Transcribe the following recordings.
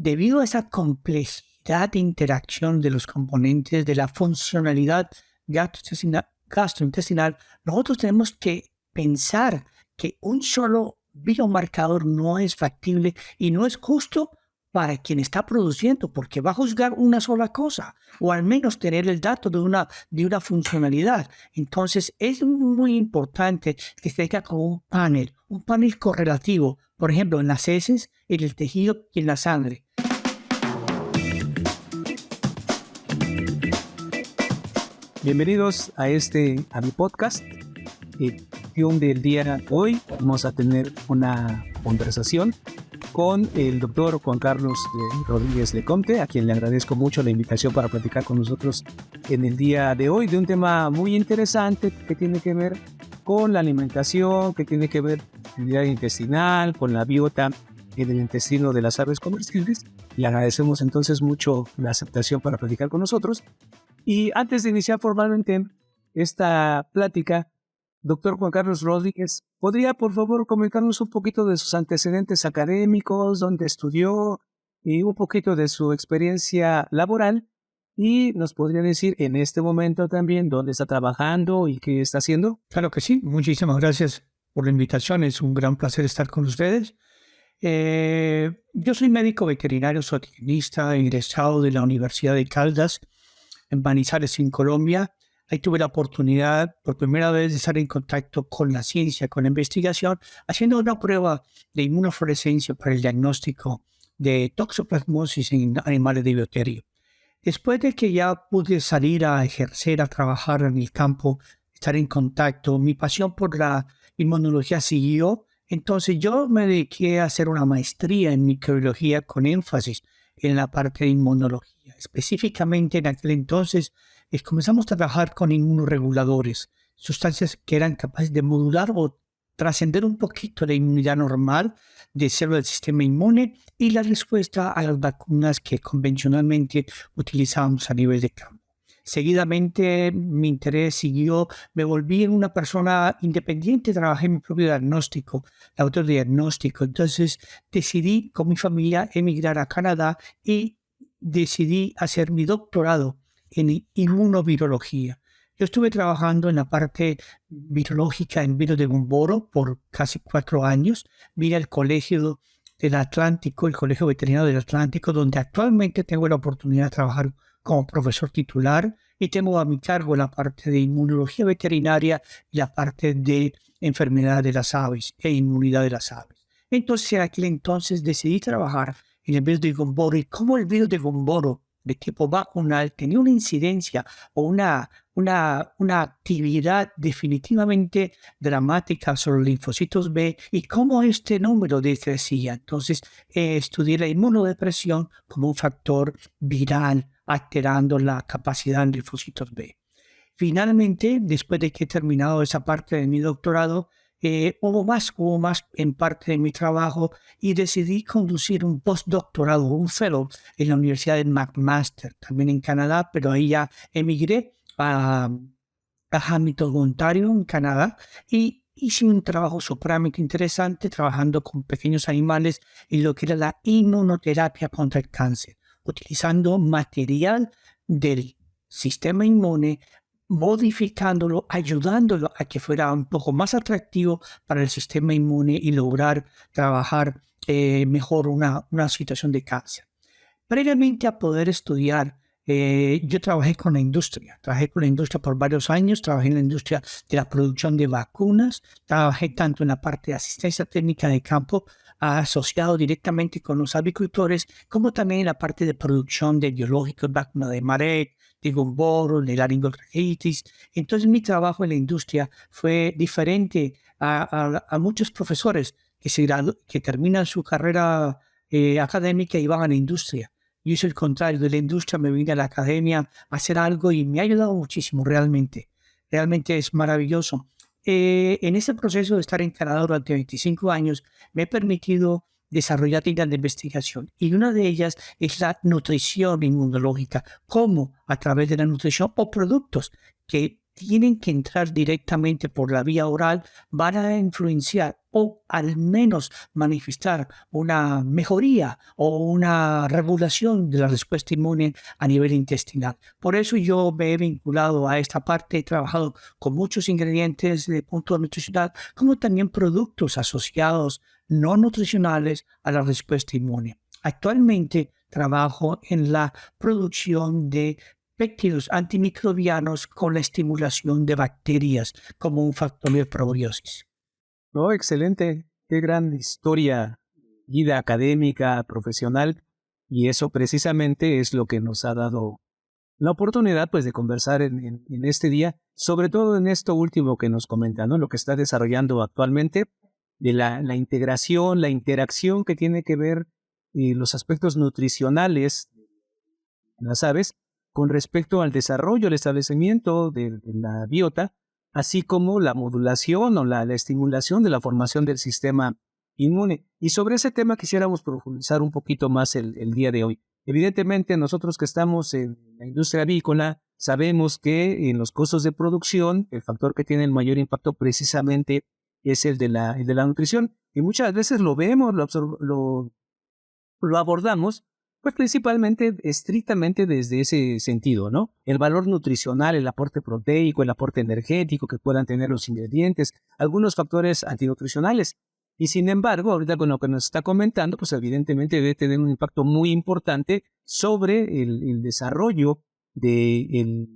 debido a esa complejidad de interacción de los componentes de la funcionalidad gastrointestinal, nosotros tenemos que pensar que un solo biomarcador no es factible y no es justo para quien está produciendo, porque va a juzgar una sola cosa, o al menos tener el dato de una funcionalidad. Entonces, es muy importante que se tenga como un panel correlativo, por ejemplo, en las heces, en el tejido y en la sangre. Bienvenidos a mi podcast. Del día de hoy vamos a tener una conversación con el doctor Juan Carlos Rodríguez Lecomte, a quien le agradezco mucho la invitación para platicar con nosotros en el día de hoy de un tema muy interesante que tiene que ver con la alimentación, que tiene que ver con la actividad intestinal, con la biota en el intestino de las aves comestibles. Le agradecemos entonces mucho la aceptación para platicar con nosotros. Y antes de iniciar formalmente esta plática, doctor Juan Carlos Rodríguez, ¿podría por favor comentarnos un poquito de sus antecedentes académicos, dónde estudió y un poquito de su experiencia laboral? Y nos podría decir en este momento también dónde está trabajando y qué está haciendo. Claro que sí. Muchísimas gracias por la invitación. Es un gran placer estar con ustedes. Yo soy médico veterinario zootecnista, egresado de la Universidad de Caldas, en Manizales, en Colombia. Ahí tuve la oportunidad por primera vez de estar en contacto con la ciencia, con la investigación, haciendo una prueba de inmunofluorescencia para el diagnóstico de toxoplasmosis en animales de bioterio. Después de que ya pude salir a ejercer, a trabajar en el campo, estar en contacto, mi pasión por la inmunología siguió. Entonces yo me dediqué a hacer una maestría en microbiología con énfasis en la parte de inmunología. Específicamente en aquel entonces comenzamos a trabajar con inmunoreguladores, sustancias que eran capaces de modular o trascender un poquito la inmunidad normal de células del sistema inmune y la respuesta a las vacunas que convencionalmente utilizábamos a nivel de campo. Seguidamente mi interés siguió, me volví una persona independiente, trabajé en mi propio diagnóstico, autodiagnóstico. Entonces decidí con mi familia emigrar a Canadá y decidí hacer mi doctorado en inmunovirología. Yo estuve trabajando en la parte virológica en Vino de Gumboro por casi 4 años. Vine al Colegio del Atlántico, el Colegio Veterinario del Atlántico, donde actualmente tengo la oportunidad de trabajar como profesor titular y tengo a mi cargo la parte de inmunología veterinaria y la parte de enfermedad de las aves e inmunidad de las aves. Entonces, en aquel entonces decidí trabajar en el virus de Gumboro y cómo el virus de Gumboro de tipo vacunal tenía una incidencia o una actividad definitivamente dramática sobre los linfocitos B y cómo este número decrecía. Entonces, estudié la inmunodepresión como un factor viral alterando la capacidad de linfocitos B. Finalmente, después de que he terminado esa parte de mi doctorado, hubo más en parte de mi trabajo y decidí conducir un postdoctorado, un fellow en la Universidad de McMaster, también en Canadá, pero ahí ya emigré a Hamilton, Ontario, en Canadá, y hice un trabajo supremamente interesante trabajando con pequeños animales en lo que era la inmunoterapia contra el cáncer, utilizando material del sistema inmune, modificándolo, ayudándolo a que fuera un poco más atractivo para el sistema inmune y lograr trabajar mejor una situación de cáncer. Previamente a poder estudiar, yo trabajé con la industria por varios años, trabajé en la industria de la producción de vacunas, trabajé tanto en la parte de asistencia técnica de campo, asociado directamente con los avicultores, como también en la parte de producción de biológicos, vacuna de Marek, de Gumboro, de laringotraqueitis. Entonces mi trabajo en la industria fue diferente a muchos profesores que terminan su carrera académica y van a la industria. Yo hice el contrario, de la industria me vine a la academia a hacer algo y me ha ayudado muchísimo realmente. Realmente es maravilloso. En ese proceso de estar en Canadá durante 25 años me he permitido desarrollar líneas de investigación y una de ellas es la nutrición inmunológica, cómo a través de la nutrición o productos que tienen que entrar directamente por la vía oral, van a influenciar o al menos manifestar una mejoría o una regulación de la respuesta inmune a nivel intestinal. Por eso yo me he vinculado a esta parte, he trabajado con muchos ingredientes de punto nutricional, como también productos asociados no nutricionales a la respuesta inmune. Actualmente trabajo en la producción de péptidos antimicrobianos con la estimulación de bacterias como un factor de probiosis. No, excelente. Qué gran historia, vida académica, profesional. Y eso precisamente es lo que nos ha dado la oportunidad pues, de conversar en este día, sobre todo en esto último que nos comenta, ¿no? Lo que está desarrollando actualmente, de la integración, la interacción que tiene que ver los aspectos nutricionales de las aves con respecto al desarrollo, el establecimiento de la biota, así como la modulación o la estimulación de la formación del sistema inmune. Y sobre ese tema quisiéramos profundizar un poquito más el día de hoy. Evidentemente, nosotros que estamos en la industria avícola, sabemos que en los costos de producción, el factor que tiene el mayor impacto precisamente es el de la nutrición. Y muchas veces lo vemos, lo abordamos, pues principalmente, estrictamente desde ese sentido, ¿no? El valor nutricional, el aporte proteico, el aporte energético que puedan tener los ingredientes, algunos factores antinutricionales. Y sin embargo, ahorita con lo que nos está comentando, pues evidentemente debe tener un impacto muy importante sobre el desarrollo de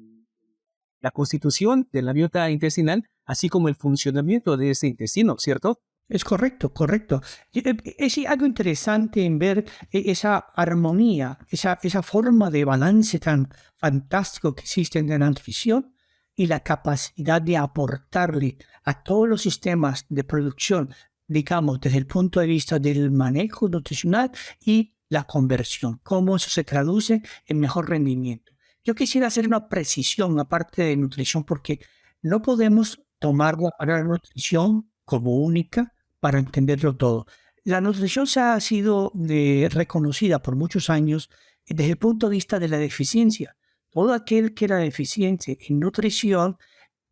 la constitución de la biota intestinal, así como el funcionamiento de ese intestino, ¿cierto? Es correcto, correcto. Es algo interesante en ver esa armonía, esa forma de balance tan fantástico que existe en la nutrición y la capacidad de aportarle a todos los sistemas de producción, digamos, desde el punto de vista del manejo nutricional y la conversión, cómo eso se traduce en mejor rendimiento. Yo quisiera hacer una precisión aparte de nutrición porque no podemos tomar la nutrición como única para entenderlo todo. La nutrición se ha sido reconocida por muchos años desde el punto de vista de la deficiencia. Todo aquel que era deficiente en nutrición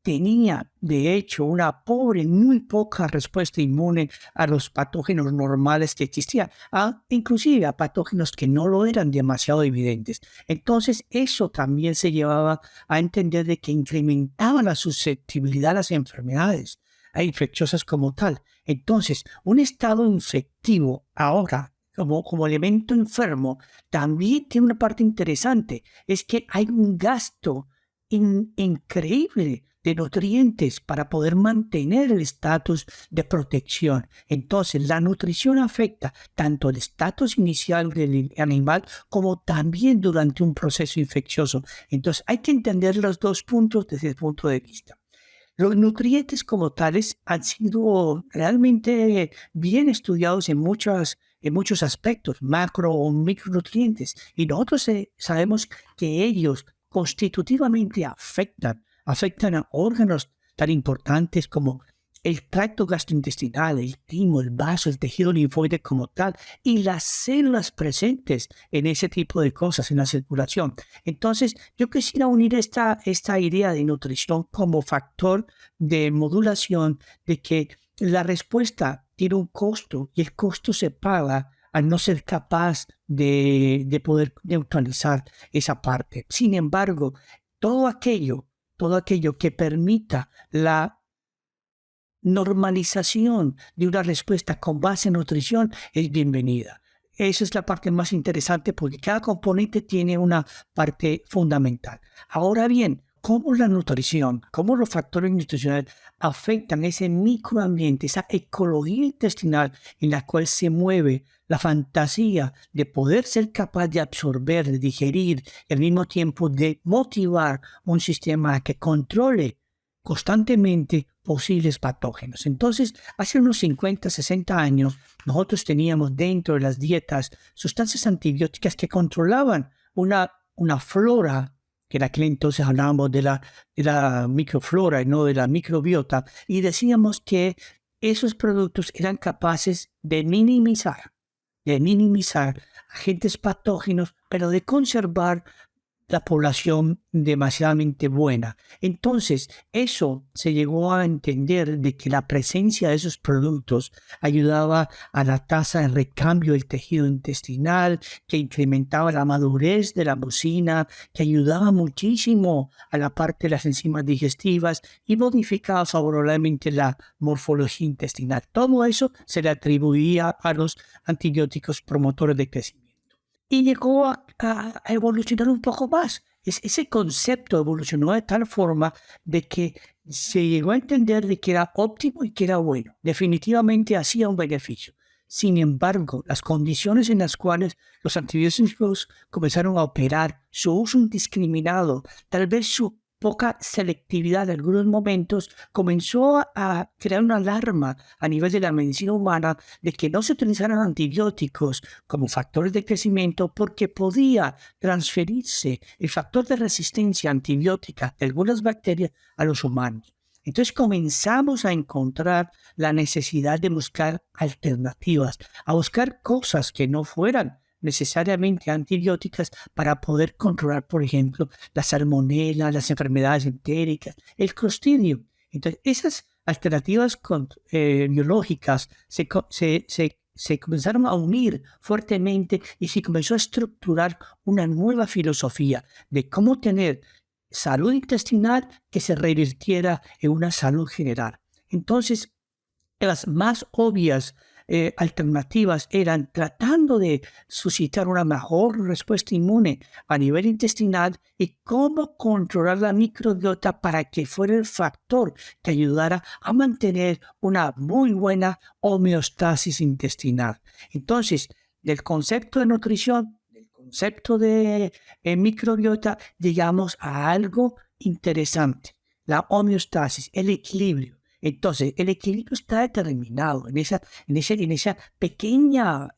tenía, de hecho, una pobre, muy poca respuesta inmune a los patógenos normales que existían, inclusive a patógenos que no lo eran demasiado evidentes. Entonces, eso también se llevaba a entender de que incrementaba la susceptibilidad a las enfermedades infecciosas como tal. Entonces, un estado infectivo ahora, como elemento enfermo, también tiene una parte interesante, es que hay un gasto increíble de nutrientes para poder mantener el estatus de protección. Entonces, la nutrición afecta tanto el estatus inicial del animal como también durante un proceso infeccioso. Entonces, hay que entender los dos puntos desde el punto de vista. Los nutrientes como tales han sido realmente bien estudiados en muchos aspectos, macro o micronutrientes, y nosotros sabemos que ellos constitutivamente afectan a órganos tan importantes como el tracto gastrointestinal, el timo, el vaso, el tejido linfoide como tal, y las células presentes en ese tipo de cosas, en la circulación. Entonces, yo quisiera unir esta idea de nutrición como factor de modulación, de que la respuesta tiene un costo y el costo se paga al no ser capaz de poder neutralizar esa parte. Sin embargo, todo aquello que permita la normalización de una respuesta con base en nutrición es bienvenida. Esa es la parte más interesante porque cada componente tiene una parte fundamental. Ahora bien, ¿cómo la nutrición, cómo los factores nutricionales afectan ese microambiente, esa ecología intestinal en la cual se mueve la fantasía de poder ser capaz de absorber, de digerir y al mismo tiempo de motivar un sistema que controle constantemente posibles patógenos? Entonces, hace unos 50, 60 años, nosotros teníamos dentro de las dietas sustancias antibióticas que controlaban una flora, que en aquel entonces hablábamos de la microflora y no de la microbiota, y decíamos que esos productos eran capaces de minimizar agentes patógenos, pero de conservar la población demasiadamente buena. Entonces, eso se llegó a entender de que la presencia de esos productos ayudaba a la tasa de recambio del tejido intestinal, que incrementaba la madurez de la mucina, que ayudaba muchísimo a la parte de las enzimas digestivas y modificaba favorablemente la morfología intestinal. Todo eso se le atribuía a los antibióticos promotores de crecimiento. Y llegó a evolucionar un poco más. Ese concepto evolucionó de tal forma de que se llegó a entender de que era óptimo y que era bueno. Definitivamente hacía un beneficio. Sin embargo, las condiciones en las cuales los antibióticos comenzaron a operar, su uso indiscriminado, tal vez su poca selectividad en algunos momentos, comenzó a crear una alarma a nivel de la medicina humana de que no se utilizaran antibióticos como factores de crecimiento porque podía transferirse el factor de resistencia antibiótica de algunas bacterias a los humanos. Entonces comenzamos a encontrar la necesidad de buscar alternativas, a buscar cosas que no fueran necesariamente antibióticas para poder controlar, por ejemplo, la salmonela, las enfermedades entéricas, el Clostridium. Entonces, esas alternativas biológicas se comenzaron a unir fuertemente y se comenzó a estructurar una nueva filosofía de cómo tener salud intestinal que se revirtiera en una salud general. Entonces, las más obvias alternativas eran tratando de suscitar una mejor respuesta inmune a nivel intestinal y cómo controlar la microbiota para que fuera el factor que ayudara a mantener una muy buena homeostasis intestinal. Entonces, del concepto de nutrición, del concepto de microbiota, llegamos a algo interesante, la homeostasis, el equilibrio. Entonces, el equilibrio está determinado en esa pequeña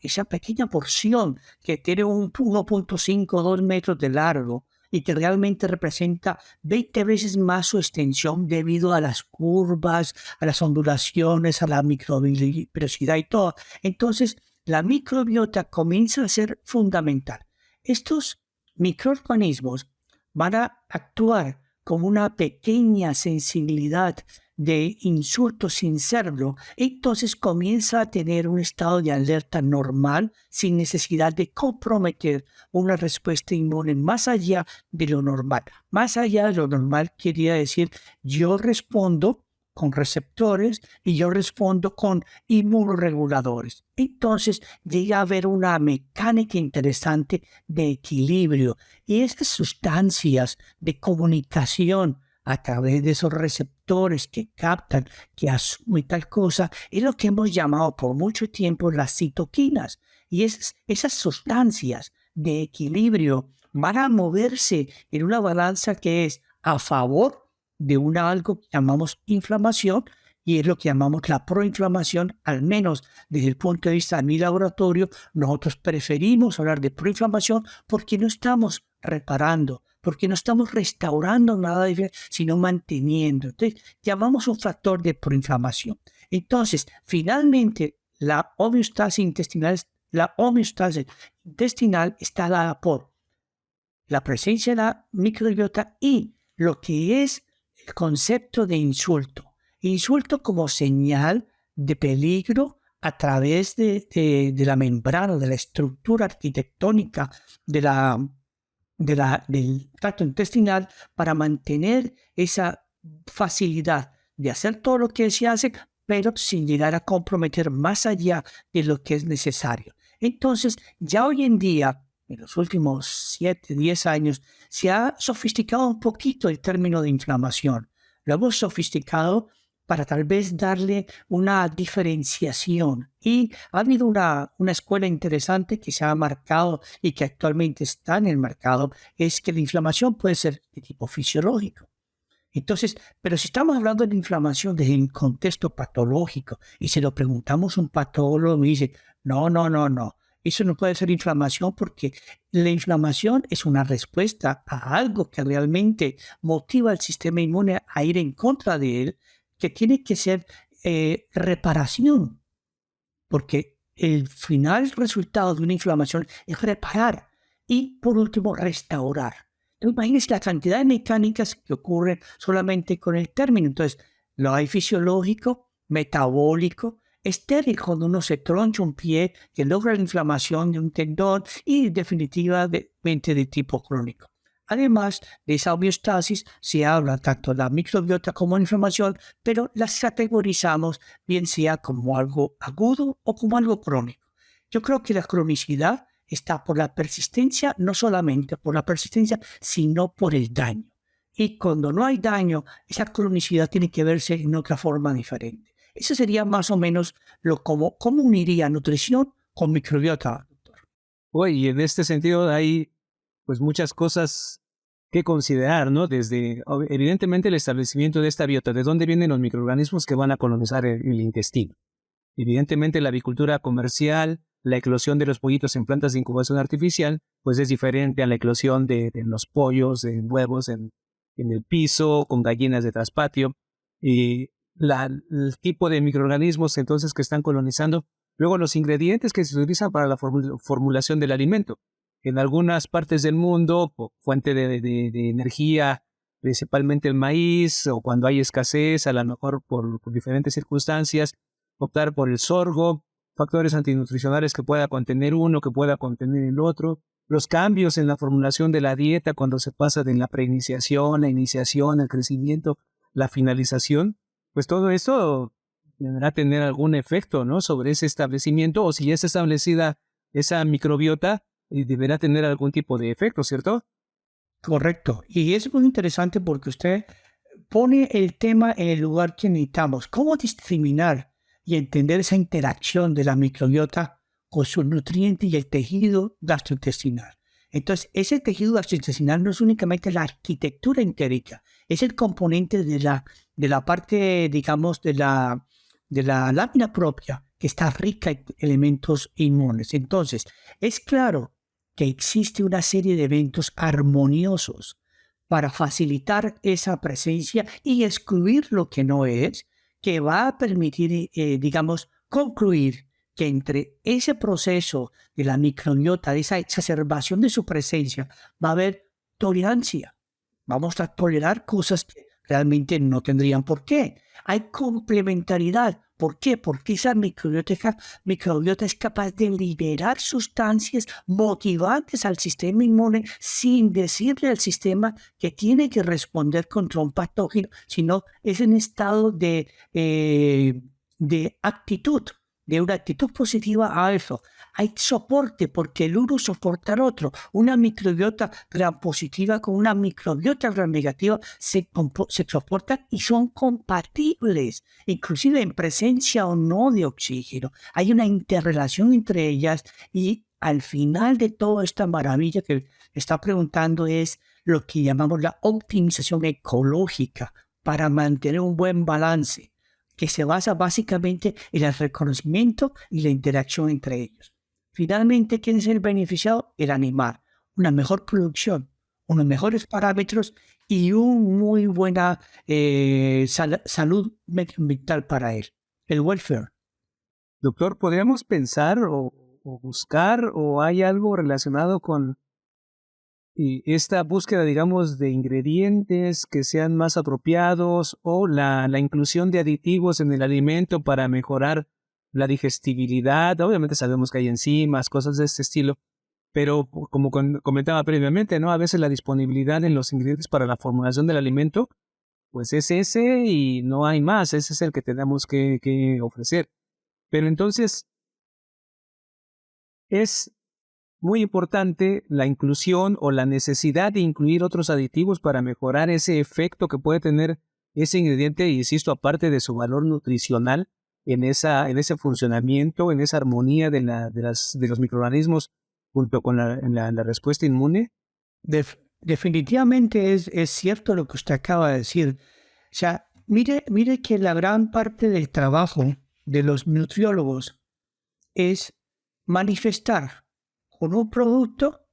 porción que tiene un 1.5 o 2 metros de largo y que realmente representa 20 veces más su extensión debido a las curvas, a las ondulaciones, a la microbiolosidad y todo. Entonces, la microbiota comienza a ser fundamental. Estos microorganismos van a actuar como una pequeña sensibilidad de insulto sin serlo, entonces comienza a tener un estado de alerta normal sin necesidad de comprometer una respuesta inmune más allá de lo normal. Más allá de lo normal quería decir, yo respondo con receptores y yo respondo con inmunoreguladores. Entonces llega a haber una mecánica interesante de equilibrio y esas sustancias de comunicación a través de esos receptores que captan, que asumen tal cosa, es lo que hemos llamado por mucho tiempo las citoquinas. Y esas sustancias de equilibrio van a moverse en una balanza que es a favor de algo que llamamos inflamación, y es lo que llamamos la proinflamación, al menos desde el punto de vista de mi laboratorio. Nosotros preferimos hablar de proinflamación porque no estamos reparando, porque no estamos restaurando nada, sino manteniendo. Entonces, llamamos un factor de proinflamación. Entonces, finalmente, la homeostasis intestinal está dada por la presencia de la microbiota y lo que es el concepto de insulto. Insulto como señal de peligro a través de la membrana, de la estructura arquitectónica del tracto intestinal para mantener esa facilidad de hacer todo lo que se hace, pero sin llegar a comprometer más allá de lo que es necesario. Entonces, ya hoy en día, en los últimos 7, 10 años, se ha sofisticado un poquito el término de inflamación. Lo hemos sofisticado para tal vez darle una diferenciación. Y ha habido una escuela interesante que se ha marcado y que actualmente está en el mercado, es que la inflamación puede ser de tipo fisiológico. Entonces, pero si estamos hablando de inflamación desde un contexto patológico y se lo preguntamos a un patólogo, me dice, no, eso no puede ser inflamación porque la inflamación es una respuesta a algo que realmente motiva al sistema inmune a ir en contra de él, que tiene que ser reparación, porque el final resultado de una inflamación es reparar y, por último, restaurar. Imagínense la cantidad de mecánicas que ocurren solamente con el término. Entonces, lo hay fisiológico, metabólico, estéril cuando uno se troncha un pie, que logra la inflamación de un tendón y definitivamente de tipo crónico. Además de esa homeostasis, se habla tanto de la microbiota como la inflamación, pero las categorizamos bien sea como algo agudo o como algo crónico. Yo creo que la cronicidad está por la persistencia, no solamente por la persistencia, sino por el daño. Y cuando no hay daño, esa cronicidad tiene que verse en otra forma diferente. Eso sería más o menos cómo uniría nutrición con microbiota, doctor. Y en este sentido hay pues muchas cosas que considerar, ¿no? Desde, evidentemente, el establecimiento de esta biota, de dónde vienen los microorganismos que van a colonizar el intestino. Evidentemente, la avicultura comercial, la eclosión de los pollitos en plantas de incubación artificial, pues es diferente a la eclosión de los pollos, de huevos en el piso, con gallinas de traspatio. Y el tipo de microorganismos entonces que están colonizando. Luego, los ingredientes que se utilizan para la formulación del alimento. En algunas partes del mundo, fuente de energía, principalmente el maíz, o cuando hay escasez, a lo mejor por diferentes circunstancias, optar por el sorgo, factores antinutricionales que pueda contener uno, que pueda contener el otro, los cambios en la formulación de la dieta cuando se pasa de la preiniciación, la iniciación, el crecimiento, la finalización, pues todo eso deberá tener algún efecto, ¿no?, sobre ese establecimiento, o si ya está establecida esa microbiota, deberá tener algún tipo de efecto, ¿cierto? Correcto. Y es muy interesante porque usted pone el tema en el lugar que necesitamos. ¿Cómo discriminar y entender esa interacción de la microbiota con sus nutrientes y el tejido gastrointestinal? Entonces, ese tejido gastrointestinal no es únicamente la arquitectura entérica, es el componente de la parte, digamos, de la lámina propia, que está rica en elementos inmunes. Entonces, es claro que existe una serie de eventos armoniosos para facilitar esa presencia y excluir lo que no es, que va a permitir, digamos, concluir que entre ese proceso de la microbiota, de esa exacerbación de su presencia, va a haber tolerancia. Vamos a tolerar cosas que realmente no tendrían por qué. Hay complementariedad. ¿Por qué? Porque esa microbiota es capaz de liberar sustancias motivantes al sistema inmune sin decirle al sistema que tiene que responder contra un patógeno, sino es en estado de actitud, de una actitud positiva a eso. Hay soporte porque el uno soporta al otro. Una microbiota gram positiva con una microbiota gram negativa se soportan y son compatibles, inclusive en presencia o no de oxígeno. Hay una interrelación entre ellas y al final de toda esta maravilla que está preguntando es lo que llamamos la optimización ecológica para mantener un buen balance, que se basa básicamente en el reconocimiento y la interacción entre ellos. Finalmente, ¿quién es el beneficiado? El animal. Una mejor producción, unos mejores parámetros y una muy buena salud medioambiental para él. El welfare. Doctor, ¿podríamos pensar o buscar o hay algo relacionado con esta búsqueda, digamos, de ingredientes que sean más apropiados o la inclusión de aditivos en el alimento para mejorar la digestibilidad? Obviamente sabemos que hay enzimas, cosas de este estilo, pero como comentaba previamente, ¿no? A veces la disponibilidad en los ingredientes para la formulación del alimento, pues es ese y no hay más, ese es el que tenemos que ofrecer. Pero entonces es muy importante la inclusión o la necesidad de incluir otros aditivos para mejorar ese efecto que puede tener ese ingrediente, insisto, aparte de su valor nutricional, en ese funcionamiento, en esa armonía de los microorganismos junto con la respuesta inmune. Definitivamente es cierto lo que usted acaba de decir. O sea, mire que la gran parte del trabajo de los nutriólogos es manifestar con un producto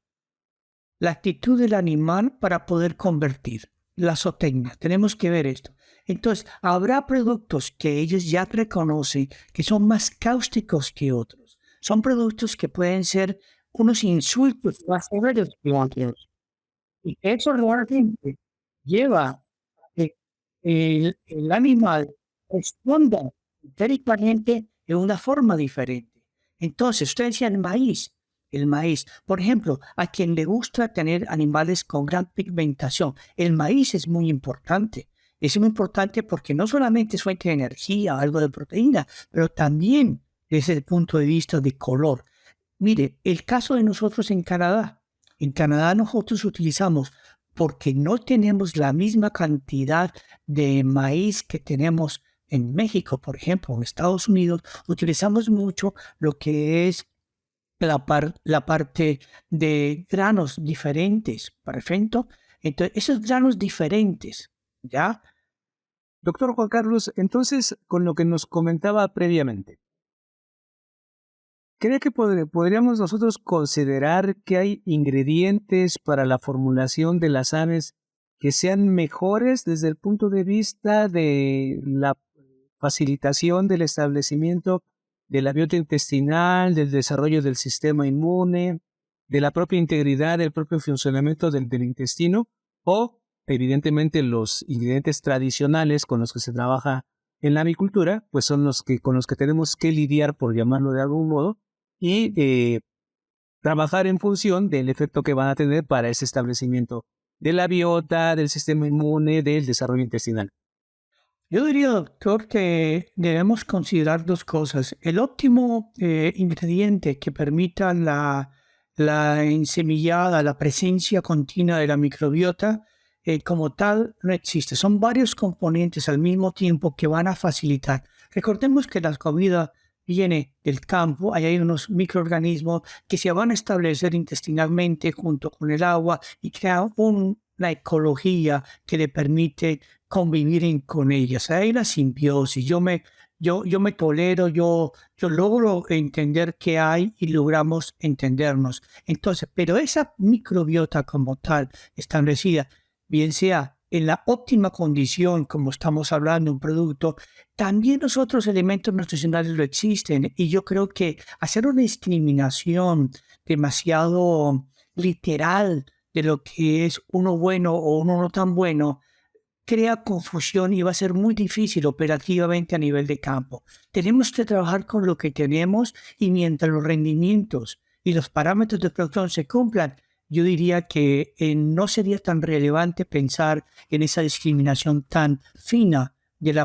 la actitud del animal para poder convertir la zootecnia. Tenemos que ver esto. Entonces, habrá productos que ellos ya reconocen que son más cáusticos que otros. Son productos que pueden ser unos insultos más severos que otros. Y eso realmente lleva a que el animal responda entéricamente de una forma diferente. Entonces, usted decía el maíz, por ejemplo, a quien le gusta tener animales con gran pigmentación, el maíz es muy importante. Es muy importante porque no solamente es fuente de energía, algo de proteína, pero también desde el punto de vista de color. Mire, el caso de nosotros en Canadá nosotros utilizamos, porque no tenemos la misma cantidad de maíz que tenemos en México, por ejemplo, en Estados Unidos, utilizamos mucho lo que es la parte de granos diferentes, perfecto. Entonces, esos granos diferentes, ¿ya? Doctor Juan Carlos, entonces, con lo que nos comentaba previamente, ¿cree que podríamos nosotros considerar que hay ingredientes para la formulación de las aves que sean mejores desde el punto de vista de la facilitación del establecimiento de la biota intestinal, del desarrollo del sistema inmune, de la propia integridad, del propio funcionamiento del intestino, o evidentemente los ingredientes tradicionales con los que se trabaja en la avicultura, pues son con los que tenemos que lidiar, por llamarlo de algún modo, y trabajar en función del efecto que van a tener para ese establecimiento de la biota, del sistema inmune, del desarrollo intestinal? Yo diría, doctor, que debemos considerar dos cosas. El óptimo ingrediente que permita la ensemillada, la presencia continua de la microbiota, como tal, no existe. Son varios componentes al mismo tiempo que van a facilitar. Recordemos que la comida viene del campo, ahí hay unos microorganismos que se van a establecer intestinalmente junto con el agua y crear una ecología que le permite convivir con ellas. Hay la simbiosis. Yo me tolero, yo logro entender qué hay y logramos entendernos. Entonces, pero esa microbiota como tal establecida, bien sea en la óptima condición, como estamos hablando, un producto, también los otros elementos nutricionales lo existen. Y yo creo que hacer una discriminación demasiado literal de lo que es uno bueno o uno no tan bueno, crea confusión y va a ser muy difícil operativamente a nivel de campo. Tenemos que trabajar con lo que tenemos y mientras los rendimientos y los parámetros de producción se cumplan, yo diría que no sería tan relevante pensar en esa discriminación tan fina del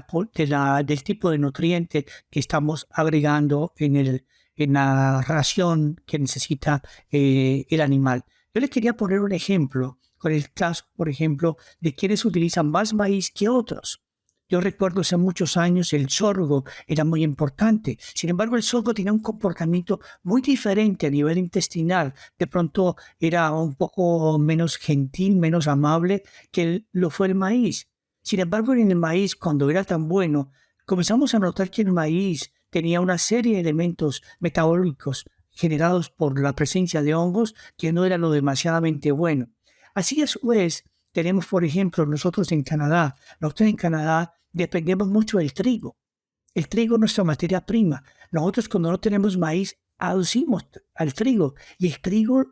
tipo de nutriente que estamos agregando en la ración que necesita el animal. Yo le quería poner un ejemplo con el caso, por ejemplo, de quienes utilizan más maíz que otros. Yo recuerdo hace muchos años el sorgo era muy importante. Sin embargo, el sorgo tenía un comportamiento muy diferente a nivel intestinal. De pronto era un poco menos gentil, menos amable que lo fue el maíz. Sin embargo, en el maíz, cuando era tan bueno, comenzamos a notar que el maíz tenía una serie de elementos metabólicos generados por la presencia de hongos que no era lo demasiadamente bueno. Así a su vez, tenemos, por ejemplo, nosotros en Canadá dependemos mucho del trigo. El trigo es nuestra materia prima. Nosotros cuando no tenemos maíz, aducimos al trigo y el trigo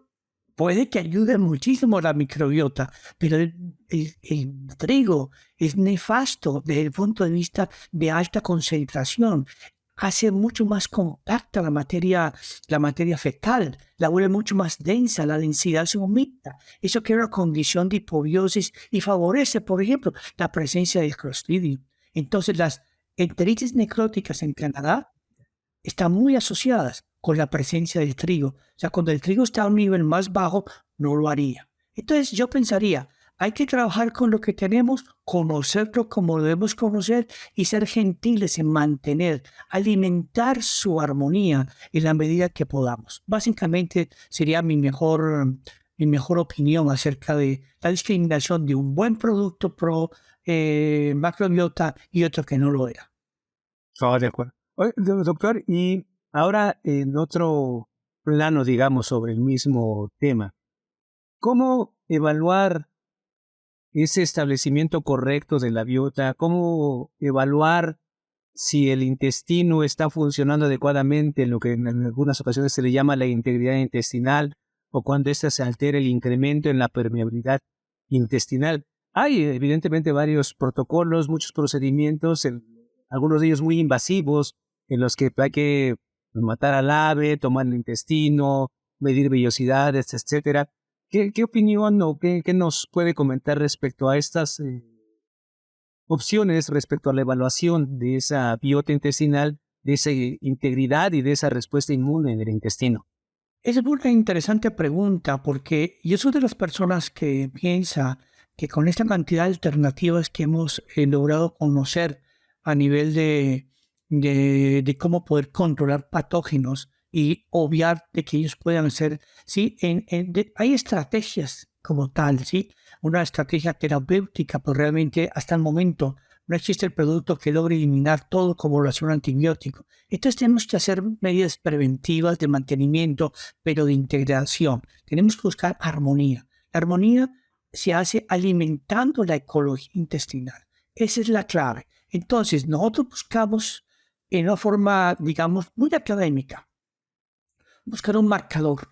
puede que ayude muchísimo a la microbiota, pero el trigo es nefasto desde el punto de vista de alta concentración. Hace mucho más compacta la materia fecal, la vuelve mucho más densa, la densidad se aumenta. Eso crea una condición de hipobiosis y favorece, por ejemplo, la presencia del Clostridium. Entonces, las enteritis necróticas en Canadá están muy asociadas con la presencia del trigo. O sea, cuando el trigo está a un nivel más bajo, no lo haría. Entonces, yo pensaría, hay que trabajar con lo que tenemos, conocerlo como lo debemos conocer y ser gentiles en mantener, alimentar su armonía en la medida que podamos. Básicamente sería mi mejor opinión acerca de la discriminación de un buen producto pro macrobiota y otro que no lo era. De acuerdo. Oye, doctor, y ahora en otro plano, digamos, sobre el mismo tema, ¿cómo evaluar ese establecimiento correcto de la biota? ¿Cómo evaluar si el intestino está funcionando adecuadamente, lo que en algunas ocasiones se le llama la integridad intestinal, o cuando ésta se altera, el incremento en la permeabilidad intestinal. Hay evidentemente varios protocolos, muchos procedimientos, algunos de ellos muy invasivos, en los que hay que matar al ave, tomar el intestino, medir vellosidades, etcétera. ¿Qué opinión o qué nos puede comentar respecto a estas opciones, respecto a la evaluación de esa biota intestinal, de esa integridad y de esa respuesta inmune en el intestino? Es una interesante pregunta porque yo soy de las personas que piensa que con esta cantidad de alternativas que hemos logrado conocer a nivel de cómo poder controlar patógenos y obviar de que ellos puedan ser, sí, hay estrategias como tal, sí, una estrategia terapéutica, pero realmente hasta el momento no existe el producto que logre eliminar todo como lo hace un antibiótico. Entonces tenemos que hacer medidas preventivas de mantenimiento, pero de integración. Tenemos que buscar armonía. La armonía se hace alimentando la ecología intestinal. Esa es la clave. Entonces, nosotros buscamos en una forma, digamos, muy académica, buscar un marcador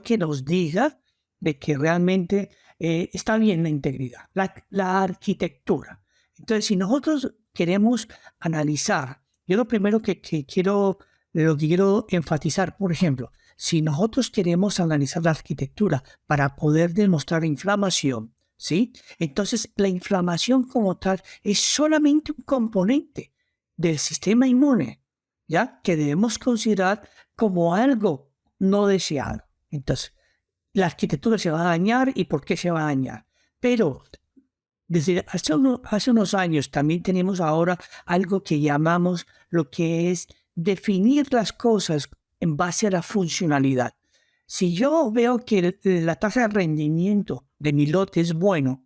que nos diga de que realmente está bien la integridad, la arquitectura. Entonces, si nosotros queremos analizar, yo lo primero lo que quiero enfatizar, por ejemplo, si nosotros queremos analizar la arquitectura para poder demostrar inflamación, ¿sí? Entonces, la inflamación como tal es solamente un componente del sistema inmune, ¿ya? Que debemos considerar como algo no deseado. Entonces, la arquitectura se va a dañar y por qué se va a dañar. Pero desde hace unos años también tenemos ahora algo que llamamos lo que es definir las cosas en base a la funcionalidad. Si yo veo que la tasa de rendimiento de mi lote es bueno,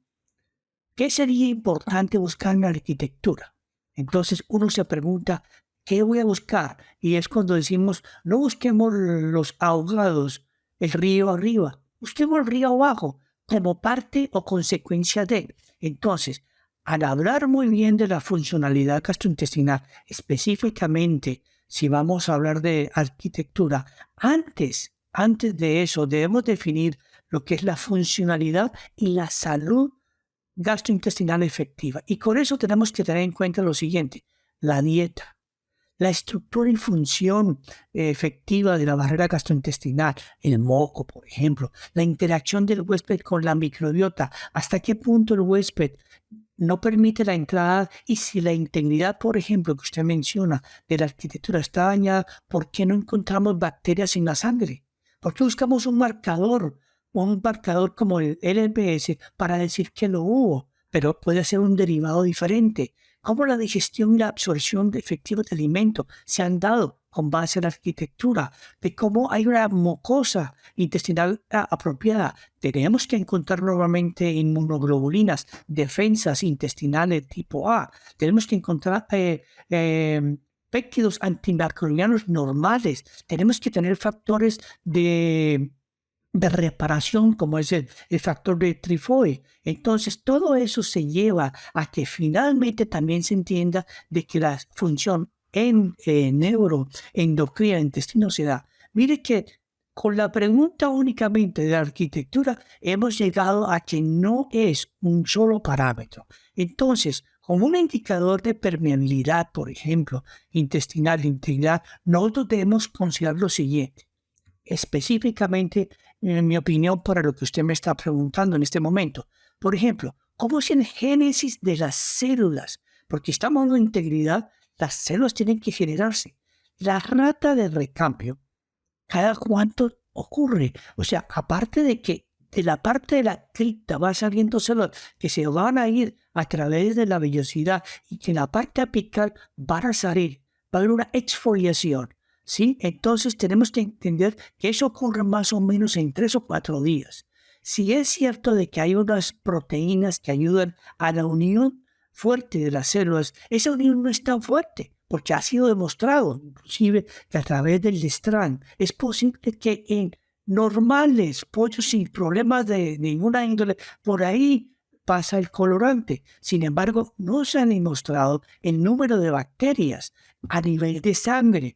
¿qué sería importante buscar en la arquitectura? Entonces uno se pregunta, ¿qué voy a buscar? Y es cuando decimos, no busquemos los ahogados, el río arriba, busquemos el río abajo, como parte o consecuencia de. Entonces, al hablar muy bien de la funcionalidad gastrointestinal, específicamente si vamos a hablar de arquitectura, antes de eso debemos definir lo que es la funcionalidad y la salud gastrointestinal efectiva. Y con eso tenemos que tener en cuenta lo siguiente: la dieta, la estructura y función efectiva de la barrera gastrointestinal, el moco, por ejemplo, la interacción del huésped con la microbiota, hasta qué punto el huésped no permite la entrada, y si la integridad, por ejemplo, que usted menciona, de la arquitectura está dañada, ¿por qué no encontramos bacterias en la sangre? ¿Por qué buscamos un marcador como el LPS para decir que lo hubo, pero puede ser un derivado diferente? ¿Cómo la digestión y la absorción efectiva de alimento se han dado con base a la arquitectura? De cómo hay una mucosa intestinal apropiada. Tenemos que encontrar nuevamente inmunoglobulinas, defensas intestinales tipo A. Tenemos que encontrar péptidos antimicrobianos normales. Tenemos que tener factores de reparación, como es el factor de Trifoe. Entonces, todo eso se lleva a que finalmente también se entienda de que la función neuroendocrina del intestino se da. Mire que con la pregunta únicamente de la arquitectura hemos llegado a que no es un solo parámetro. Entonces, como un indicador de permeabilidad, por ejemplo, intestinal, integridad, nosotros debemos considerar lo siguiente. Específicamente, en mi opinión, para lo que usted me está preguntando en este momento. Por ejemplo, ¿cómo es el génesis de las células? Porque estamos hablando de integridad, las células tienen que generarse. La rata de recambio, ¿cada cuánto ocurre? O sea, aparte de que de la parte de la cripta va saliendo células que se van a ir a través de la vellosidad y que en la parte apical van a salir, va a haber una exfoliación. ¿Sí? Entonces tenemos que entender que eso ocurre más o menos en 3 o 4 días. Si es cierto de que hay unas proteínas que ayudan a la unión fuerte de las células, esa unión no es tan fuerte, porque ha sido demostrado, inclusive, que a través del Strand es posible que en normales pollos sin problemas de ninguna índole, por ahí pasa el colorante. Sin embargo, no se ha demostrado el número de bacterias a nivel de sangre.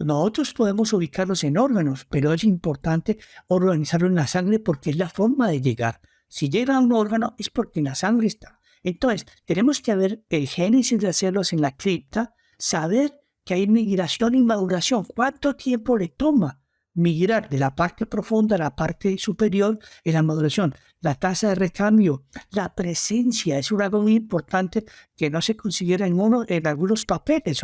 Nosotros podemos ubicarlos en órganos, pero es importante organizarlo en la sangre porque es la forma de llegar. Si llega a un órgano es porque en la sangre está. Entonces, tenemos que ver el génesis de las células en la cripta, saber que hay migración y maduración. ¿Cuánto tiempo le toma migrar de la parte profunda a la parte superior en la maduración? La tasa de recambio, la presencia, es algo muy importante que no se considera en algunos papeles.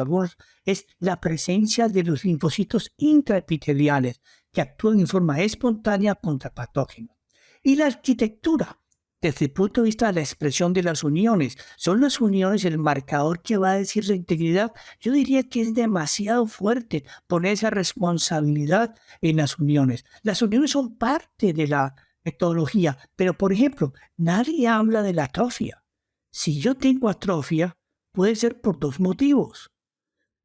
Es la presencia de los linfocitos intraepiteliales que actúan en forma espontánea contra patógenos. Y la arquitectura, desde el punto de vista de la expresión de las uniones. ¿Son las uniones el marcador que va a decir la integridad? Yo diría que es demasiado fuerte poner esa responsabilidad en las uniones. Las uniones son parte de la metodología, pero por ejemplo, nadie habla de la atrofia. Si yo tengo atrofia, puede ser por dos motivos.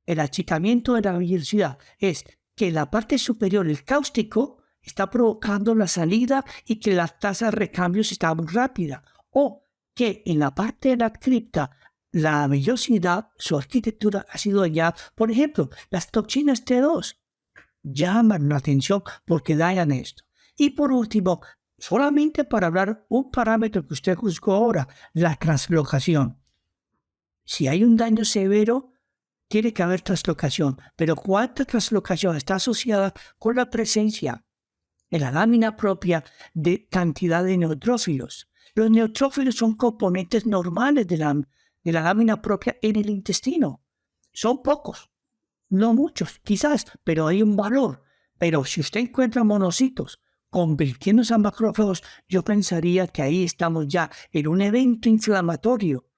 El achicamiento de la velocidad es que la parte superior, el cáustico, está provocando la salida y que la tasa de recambios está muy rápida. O que en la parte de la cripta, la vellosidad, su arquitectura ha sido dañada. Por ejemplo, las toxinas T2 llaman la atención porque dañan esto. Y por último, solamente para hablar un parámetro que usted juzgó ahora, la translocación. Si hay un daño severo, tiene que haber translocación. Pero ¿cuánta translocación está asociada con la presencia en la lámina propia de cantidad de neutrófilos? Los neutrófilos son componentes normales de la lámina propia en el intestino. Son pocos, no muchos, quizás, pero hay un valor. Pero si usted encuentra monocitos convirtiéndose a macrófagos, yo pensaría que ahí estamos ya en un evento inflamatorio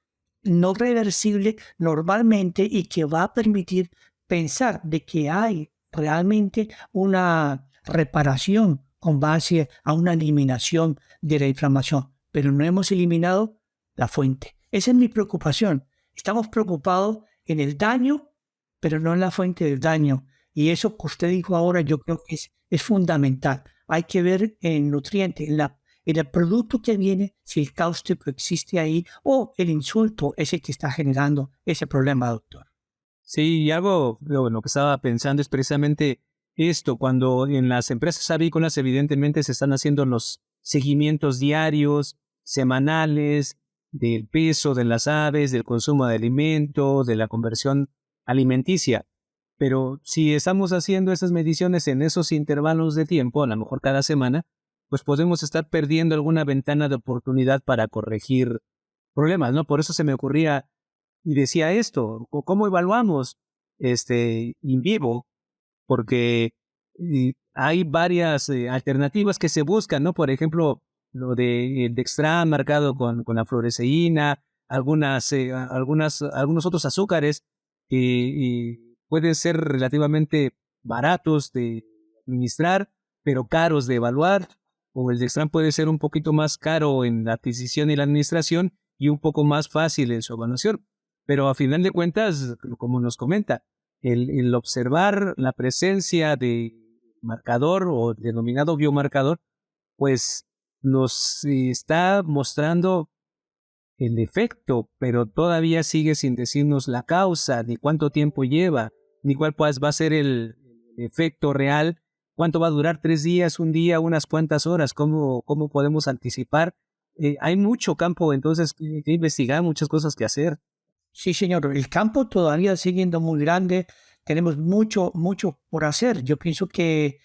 no reversible normalmente y que va a permitir pensar de que hay realmente una reparación con base a una eliminación de la inflamación, pero no hemos eliminado la fuente. Esa es mi preocupación. Estamos preocupados en el daño, pero no en la fuente del daño. Y eso que usted dijo ahora yo creo que es fundamental. Hay que ver el nutriente, en el producto que viene, si el cáustico existe ahí o el insulto es el que está generando ese problema, doctor. Sí, y algo lo que estaba pensando es precisamente esto, cuando en las empresas avícolas evidentemente se están haciendo los seguimientos diarios, semanales, del peso de las aves, del consumo de alimentos, de la conversión alimenticia. Pero si estamos haciendo esas mediciones en esos intervalos de tiempo, a lo mejor cada semana, pues podemos estar perdiendo alguna ventana de oportunidad para corregir problemas, ¿no? Por eso se me ocurría y decía esto, ¿cómo evaluamos in vivo? Porque hay varias alternativas que se buscan, ¿no? Por ejemplo, lo de el Dextran marcado con la fluoresceína, algunos otros azúcares que pueden ser relativamente baratos de administrar, pero caros de evaluar, o el Dextran puede ser un poquito más caro en la adquisición y la administración y un poco más fácil en su evaluación. Pero a final de cuentas, como nos comenta, el observar la presencia de marcador o denominado biomarcador, pues nos está mostrando el efecto, pero todavía sigue sin decirnos la causa, ni cuánto tiempo lleva, ni cuál pues va a ser el efecto real, cuánto va a durar, 3 días, un día, unas cuantas horas, cómo podemos anticipar. Hay mucho campo entonces que investigar, muchas cosas que hacer. Sí, señor, el campo todavía sigue siendo muy grande, tenemos mucho por hacer. Yo pienso que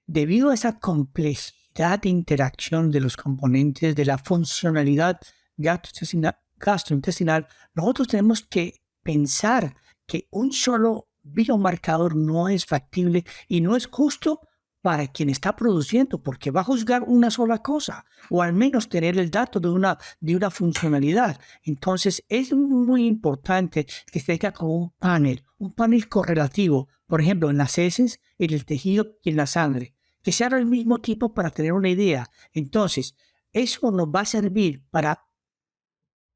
debido a esa complejidad de interacción de los componentes, de la funcionalidad gastrointestinal, nosotros tenemos que pensar que un solo biomarcador no es factible y no es justo para quien está produciendo, porque va a juzgar una sola cosa, o al menos tener el dato de una funcionalidad. Entonces, es muy importante que se tenga como un panel correlativo, por ejemplo, en las heces, en el tejido y en la sangre, que sean del mismo tipo para tener una idea. Entonces, eso nos va a servir para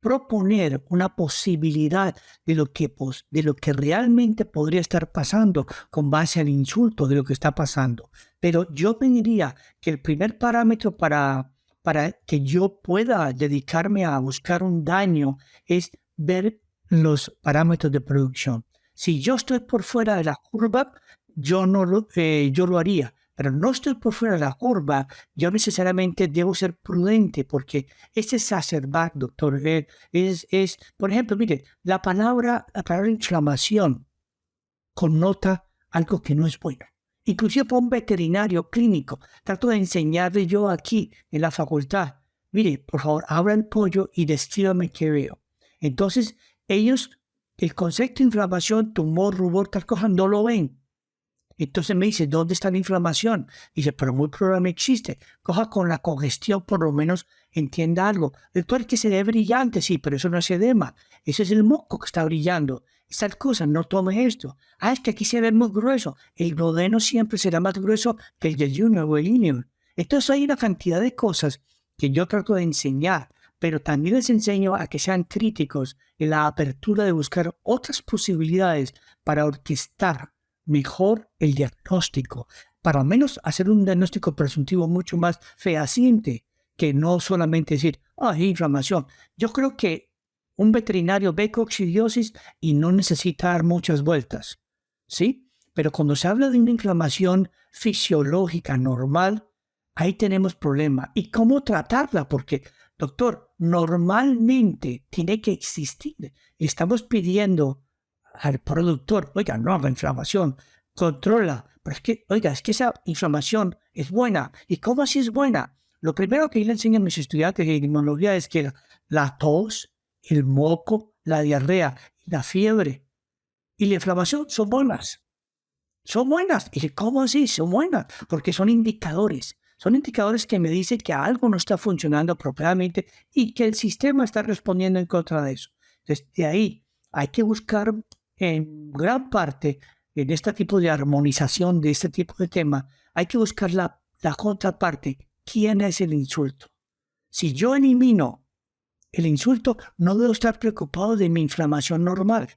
proponer una posibilidad de lo que realmente podría estar pasando con base al insulto de lo que está pasando. Pero yo me diría que el primer parámetro para que yo pueda dedicarme a buscar un daño es ver los parámetros de producción. Si yo estoy por fuera de la curva, yo lo haría. pero no estoy por fuera de la curva, yo necesariamente debo ser prudente porque este exacerbar, doctor, por ejemplo, mire, la palabra inflamación connota algo que no es bueno. Inclusive por un veterinario clínico, trato de enseñarle yo aquí en la facultad, mire, por favor, abra el pollo y descríbame qué veo. Entonces, ellos, el concepto de inflamación, tumor, rubor, tal cosa, no lo ven. Entonces me dice, ¿dónde está la inflamación? Dice, pero muy probablemente existe. Coja con la congestión, por lo menos entienda algo. Doctor, es que se ve brillante, sí, pero eso no es edema. Ese es el moco que está brillando. Esas cosas, no tome esto. Ah, es que aquí se ve muy grueso. El duodeno siempre será más grueso que el yeyuno o el ilium. Entonces hay una cantidad de cosas que yo trato de enseñar, pero también les enseño a que sean críticos en la apertura de buscar otras posibilidades para orquestar mejor el diagnóstico, para al menos hacer un diagnóstico presuntivo mucho más fehaciente que no solamente decir, hay inflamación. Yo creo que un veterinario ve coccidiosis y no necesita dar muchas vueltas, ¿sí? Pero cuando se habla de una inflamación fisiológica normal, ahí tenemos problema. ¿Y cómo tratarla? Porque, doctor, normalmente tiene que existir. Estamos pidiendo al productor, oiga, no haga inflamación, controla, pero es que, oiga, es que esa inflamación es buena. ¿Y cómo así es buena? Lo primero que yo le enseño a mis estudiantes de inmunología es que la tos, el moco, la diarrea, la fiebre y la inflamación son buenas. Son buenas. ¿Y cómo así? Son buenas. Porque son indicadores. Son indicadores que me dicen que algo no está funcionando apropiadamente y que el sistema está respondiendo en contra de eso. Entonces, de ahí hay que buscar en gran parte, en este tipo de armonización de este tipo de tema, hay que buscar la contraparte. ¿Quién es el insulto? Si yo elimino el insulto, no debo estar preocupado de mi inflamación normal.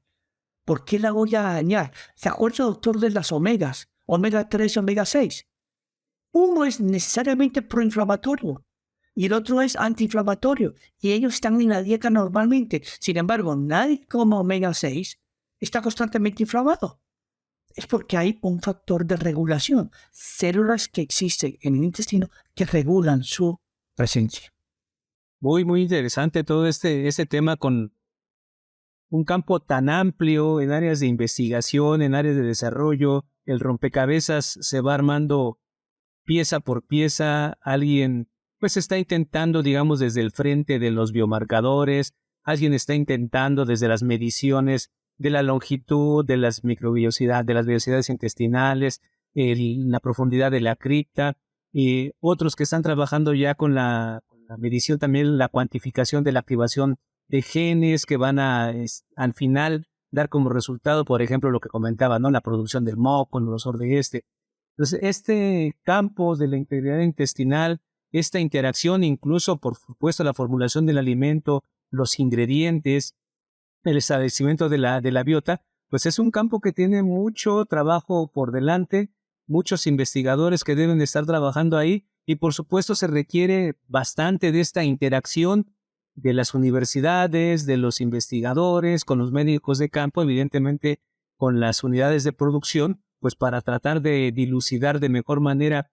¿Por qué la voy a dañar? ¿Se acuerda, doctor, de las omegas? Omega 3 y omega 6. Uno es necesariamente proinflamatorio y el otro es antiinflamatorio. Y ellos están en la dieta normalmente. Sin embargo, nadie como omega 6 está constantemente inflamado. Es porque hay un factor de regulación. Células que existen en el intestino que regulan su presencia. Muy, muy interesante todo este tema con un campo tan amplio en áreas de investigación, en áreas de desarrollo. El rompecabezas se va armando pieza por pieza. Alguien pues está intentando, digamos, desde el frente de los biomarcadores. Alguien está intentando desde las mediciones de la longitud, de las microbiosidades, de las vellosidades intestinales, la profundidad de la cripta. Y otros que están trabajando ya con la medición también, la cuantificación de la activación de genes que van a, al final, dar como resultado, por ejemplo, lo que comentaba, ¿no? La producción del moco, el grosor de este. Entonces, este campo de la integridad intestinal, esta interacción, incluso, por supuesto, la formulación del alimento, los ingredientes, el establecimiento de la biota, pues es un campo que tiene mucho trabajo por delante, muchos investigadores que deben de estar trabajando ahí, y por supuesto se requiere bastante de esta interacción de las universidades, de los investigadores, con los médicos de campo, evidentemente con las unidades de producción, pues para tratar de dilucidar de mejor manera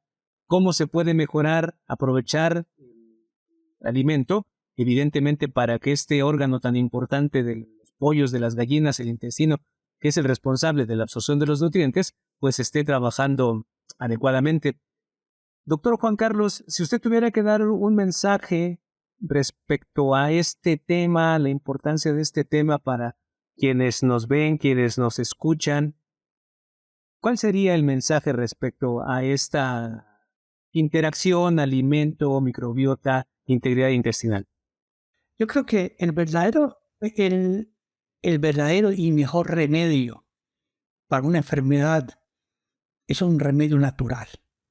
cómo se puede mejorar, aprovechar el alimento, evidentemente para que este órgano tan importante de los pollos, de las gallinas, el intestino, que es el responsable de la absorción de los nutrientes, pues esté trabajando adecuadamente. Doctor Juan Carlos, si usted tuviera que dar un mensaje respecto a este tema, la importancia de este tema para quienes nos ven, quienes nos escuchan, ¿cuál sería el mensaje respecto a esta interacción, alimento, microbiota, integridad intestinal? Yo creo que el verdadero y mejor remedio para una enfermedad es un remedio natural,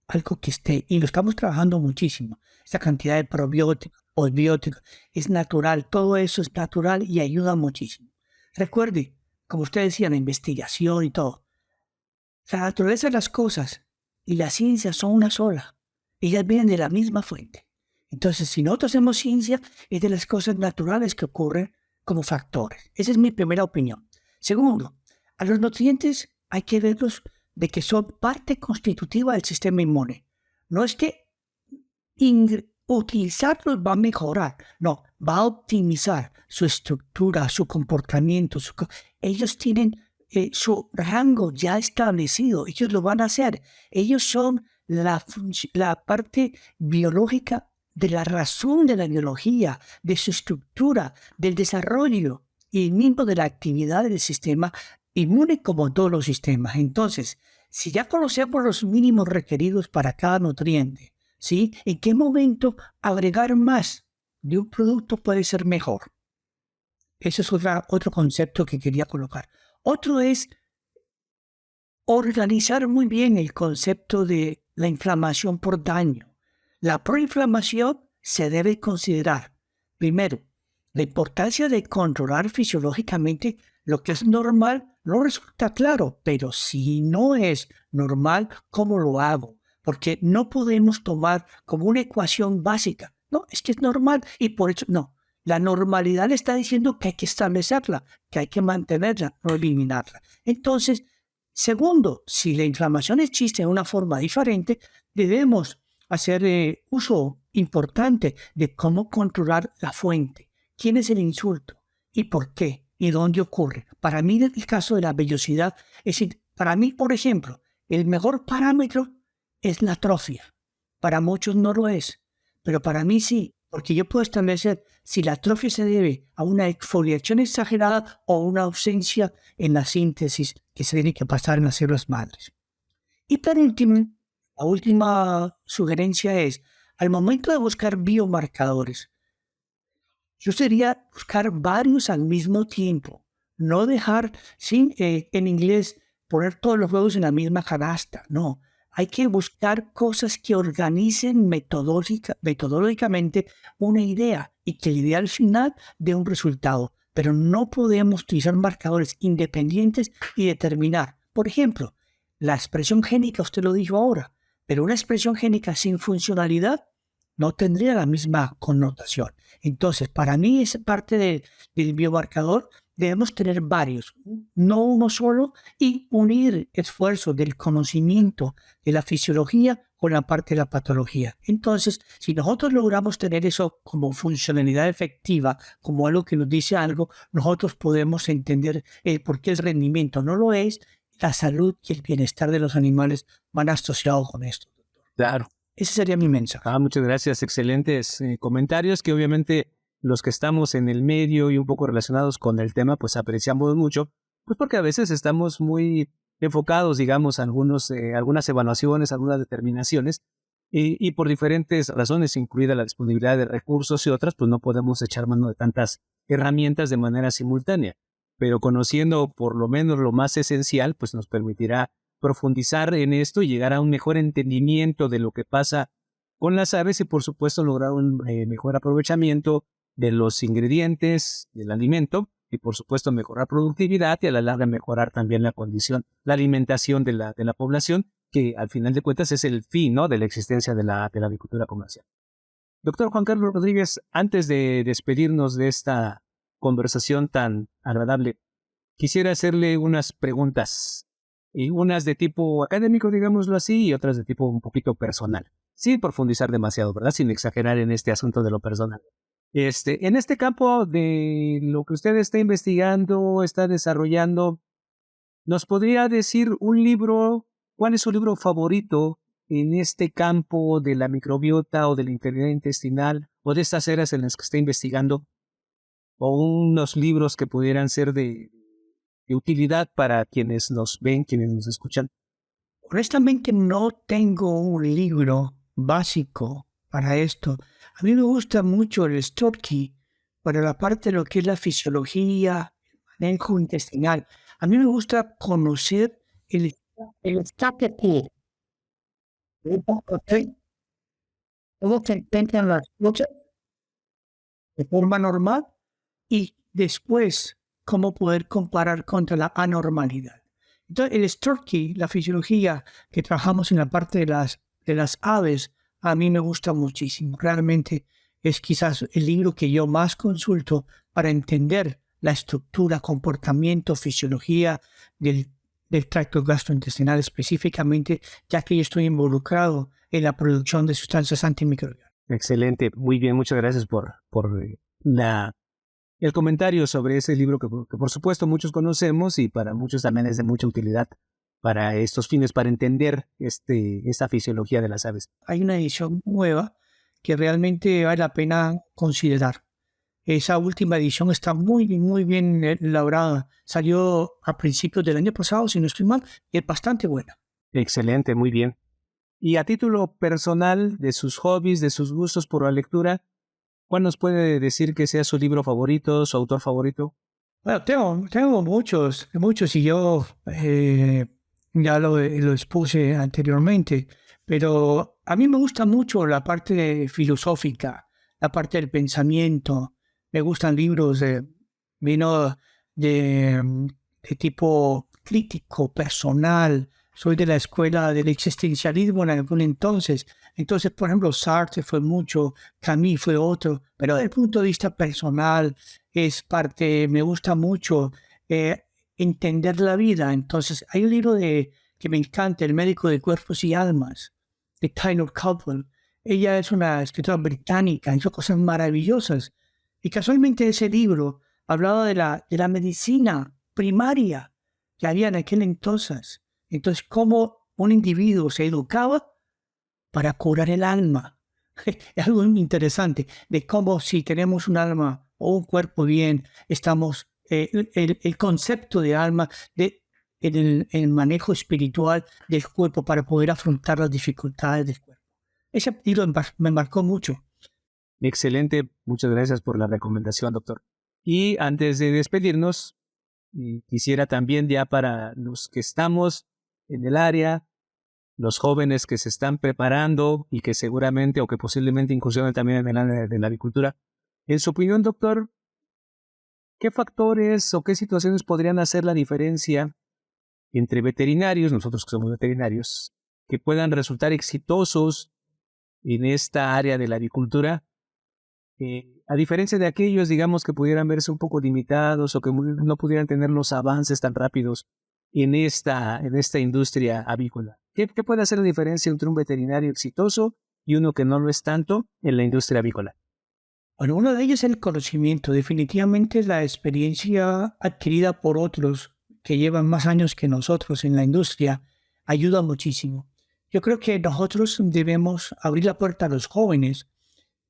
algo que esté, y lo estamos trabajando muchísimo. Esa cantidad de probióticos, postbióticos, es natural, todo eso es natural y ayuda muchísimo. Recuerde, como usted decía, la investigación y todo, la naturaleza de las cosas y la ciencia son una sola, ellas vienen de la misma fuente. Entonces, si nosotros hacemos ciencia, es de las cosas naturales que ocurren como factores. Esa es mi primera opinión. Segundo, a los nutrientes hay que verlos de que son parte constitutiva del sistema inmune. No es que utilizarlos va a mejorar, no, va a optimizar su estructura, su comportamiento. Ellos tienen su rango ya establecido, ellos lo van a hacer. Ellos son la parte biológica de la razón de la biología, de su estructura, del desarrollo y mismo de la actividad del sistema inmune como todos los sistemas. Entonces, si ya conocemos los mínimos requeridos para cada nutriente, ¿sí? ¿En qué momento agregar más de un producto puede ser mejor? Ese es otro concepto que quería colocar. Otro es organizar muy bien el concepto de la inflamación por daño. La proinflamación se debe considerar, primero, la importancia de controlar fisiológicamente lo que es normal. No resulta claro, pero si no es normal, ¿cómo lo hago? Porque no podemos tomar como una ecuación básica. No, es que es normal y por eso no. La normalidad le está diciendo que hay que establecerla, que hay que mantenerla, no eliminarla. Entonces, segundo, si la inflamación existe de una forma diferente, debemos hacer uso importante de cómo controlar la fuente. ¿Quién es el insulto? ¿Y por qué? ¿Y dónde ocurre? Para mí, en el caso de la vellosidad, es decir, para mí, por ejemplo, el mejor parámetro es la atrofia. Para muchos no lo es, pero para mí sí, porque yo puedo establecer si la atrofia se debe a una exfoliación exagerada o una ausencia en la síntesis que se tiene que pasar en las células madres. Y por último, la última sugerencia es, al momento de buscar biomarcadores, yo sería buscar varios al mismo tiempo, no dejar, en inglés, poner todos los huevos en la misma canasta, no. Hay que buscar cosas que organicen metodológicamente una idea y que la idea al final dé un resultado. Pero no podemos utilizar marcadores independientes y determinar. Por ejemplo, la expresión génica, usted lo dijo ahora, pero una expresión génica sin funcionalidad no tendría la misma connotación. Entonces, para mí, esa parte del biomarcador debemos tener varios, no uno solo, y unir esfuerzos del conocimiento de la fisiología con la parte de la patología. Entonces, si nosotros logramos tener eso como funcionalidad efectiva, como algo que nos dice algo, nosotros podemos entender por qué el rendimiento no lo es, la salud y el bienestar de los animales van asociados con esto. Claro. Ese sería mi mensaje. Muchas gracias. Excelentes comentarios que obviamente los que estamos en el medio y un poco relacionados con el tema, pues apreciamos mucho, pues porque a veces estamos muy enfocados, digamos, a algunas evaluaciones, algunas determinaciones, y por diferentes razones, incluida la disponibilidad de recursos y otras, pues no podemos echar mano de tantas herramientas de manera simultánea. Pero conociendo por lo menos lo más esencial, pues nos permitirá profundizar en esto y llegar a un mejor entendimiento de lo que pasa con las aves y por supuesto lograr un mejor aprovechamiento de los ingredientes del alimento y por supuesto mejorar productividad y a la larga mejorar también la condición, la alimentación de la población, que al final de cuentas es el fin, ¿no?, de la existencia de la avicultura comercial. Doctor Juan Carlos Rodríguez, antes de despedirnos de esta conversación tan agradable, quisiera hacerle unas preguntas. Y unas de tipo académico, digámoslo así, y otras de tipo un poquito personal. Sin profundizar demasiado, ¿verdad? Sin exagerar en este asunto de lo personal. En este campo de lo que usted está investigando, está desarrollando, ¿nos podría decir un libro? ¿Cuál es su libro favorito en este campo de la microbiota o de la integridad intestinal o de estas áreas en las que está investigando? O unos libros que pudieran ser de utilidad para quienes nos ven, quienes nos escuchan. Honestamente no tengo un libro básico para esto. A mí me gusta mucho el Storky para la parte de lo que es la fisiología, el manejo intestinal. A mí me gusta conocer el Storky. Todo se encuentra en las cosas de forma normal y después cómo poder comparar contra la anormalidad. Entonces, el Storky, la fisiología que trabajamos en la parte de las aves, a mí me gusta muchísimo. Realmente es quizás el libro que yo más consulto para entender la estructura, comportamiento, fisiología de del tracto gastrointestinal específicamente, ya que yo estoy involucrado en la producción de sustancias antimicrobianas. Excelente, muy bien, muchas gracias el comentario sobre ese libro que por supuesto muchos conocemos y para muchos también es de mucha utilidad para estos fines, para entender esta fisiología de las aves. Hay una edición nueva que realmente vale la pena considerar. Esa última edición está muy, muy bien elaborada. Salió a principios del año pasado, si no estoy mal, y es bastante buena. Excelente, muy bien. Y a título personal, de sus hobbies, de sus gustos por la lectura, ¿cuál nos puede decir que sea su libro favorito, su autor favorito? Bueno, tengo muchos, y yo ya lo expuse anteriormente, pero a mí me gusta mucho la parte filosófica, la parte del pensamiento. Me gustan libros vino de tipo crítico, personal. Soy de la escuela del existencialismo en algún entonces. Entonces, por ejemplo, Sartre fue mucho, Camus fue otro, pero desde el punto de vista personal, es parte, me gusta mucho entender la vida. Entonces, hay un libro que me encanta, El médico de cuerpos y almas, de Tyler Coupland. Ella es una escritora británica, hizo cosas maravillosas. Y casualmente ese libro hablaba de la medicina primaria que había en aquel entonces. Entonces, cómo un individuo se educaba para curar el alma. Es algo muy interesante de cómo si tenemos un alma o un cuerpo bien, estamos, el concepto de alma, el manejo espiritual del cuerpo para poder afrontar las dificultades del cuerpo. Ese libro me marcó mucho. Excelente, muchas gracias por la recomendación, doctor. Y antes de despedirnos, quisiera también ya para los que estamos en el área, los jóvenes que se están preparando y que seguramente o que posiblemente incursionen también en el área de la avicultura. En su opinión, doctor, ¿qué factores o qué situaciones podrían hacer la diferencia entre veterinarios, nosotros que somos veterinarios, que puedan resultar exitosos en esta área de la avicultura, a diferencia de aquellos, digamos, que pudieran verse un poco limitados o que no pudieran tener los avances tan rápidos en esta industria avícola? ¿Qué puede hacer la diferencia entre un veterinario exitoso y uno que no lo es tanto en la industria avícola? Bueno, uno de ellos es el conocimiento. Definitivamente la experiencia adquirida por otros que llevan más años que nosotros en la industria ayuda muchísimo. Yo creo que nosotros debemos abrir la puerta a los jóvenes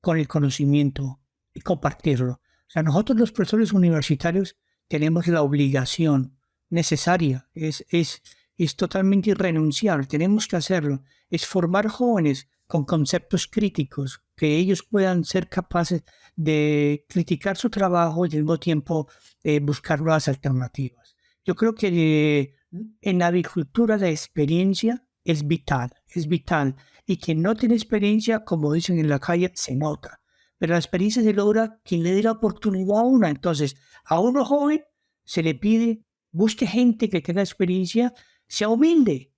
con el conocimiento y compartirlo. O sea, nosotros los profesores universitarios tenemos la obligación necesaria, es totalmente irrenunciable, tenemos que hacerlo, es formar jóvenes con conceptos críticos, que ellos puedan ser capaces de criticar su trabajo y al mismo tiempo buscar nuevas alternativas. Yo creo que en la agricultura la experiencia es vital. Y quien no tiene experiencia, como dicen en la calle, se nota. Pero la experiencia se logra quien le dé la oportunidad a una. Entonces, a uno joven se le pide, busque gente que tenga experiencia, sea humilde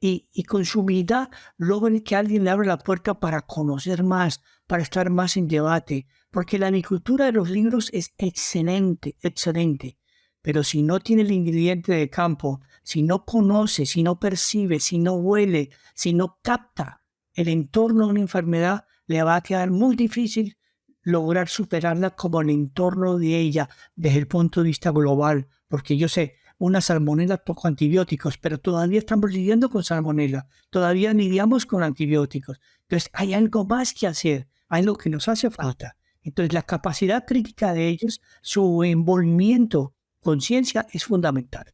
y con su humildad logre que alguien le abra la puerta para conocer más, para estar más en debate. Porque la agricultura de los libros es excelente. Pero si no tiene el ingrediente de campo, si no conoce, si no percibe, si no huele, si no capta el entorno de una enfermedad, le va a quedar muy difícil lograr superarla como el entorno de ella desde el punto de vista global. Porque yo sé, una salmonela toca antibióticos, pero todavía estamos lidiando con salmonela, todavía lidiamos con antibióticos. Entonces hay algo más que hacer, hay algo que nos hace falta. Entonces la capacidad crítica de ellos, su envolvimiento, conciencia es fundamental.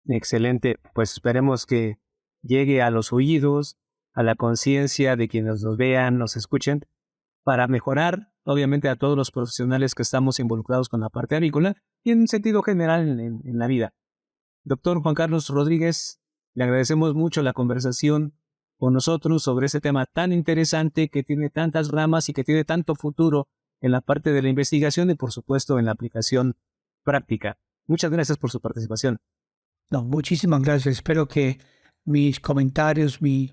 Excelente, pues esperemos que llegue a los oídos, a la conciencia de quienes nos vean, nos escuchen, para mejorar, obviamente, a todos los profesionales que estamos involucrados con la parte avícola y en sentido general en la vida. Doctor Juan Carlos Rodríguez, le agradecemos mucho la conversación con nosotros sobre este tema tan interesante que tiene tantas ramas y que tiene tanto futuro en la parte de la investigación y, por supuesto, en la aplicación práctica. Muchas gracias por su participación. No, muchísimas gracias. Espero que mis comentarios, mis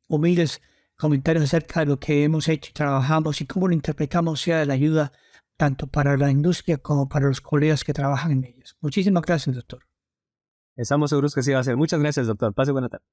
humildes comentarios acerca de lo que hemos hecho y trabajamos y cómo lo interpretamos sea de la ayuda tanto para la industria como para los colegas que trabajan en ellas. Muchísimas gracias, doctor. Estamos seguros que sí va a ser. Muchas gracias, doctor. Pase buena tarde.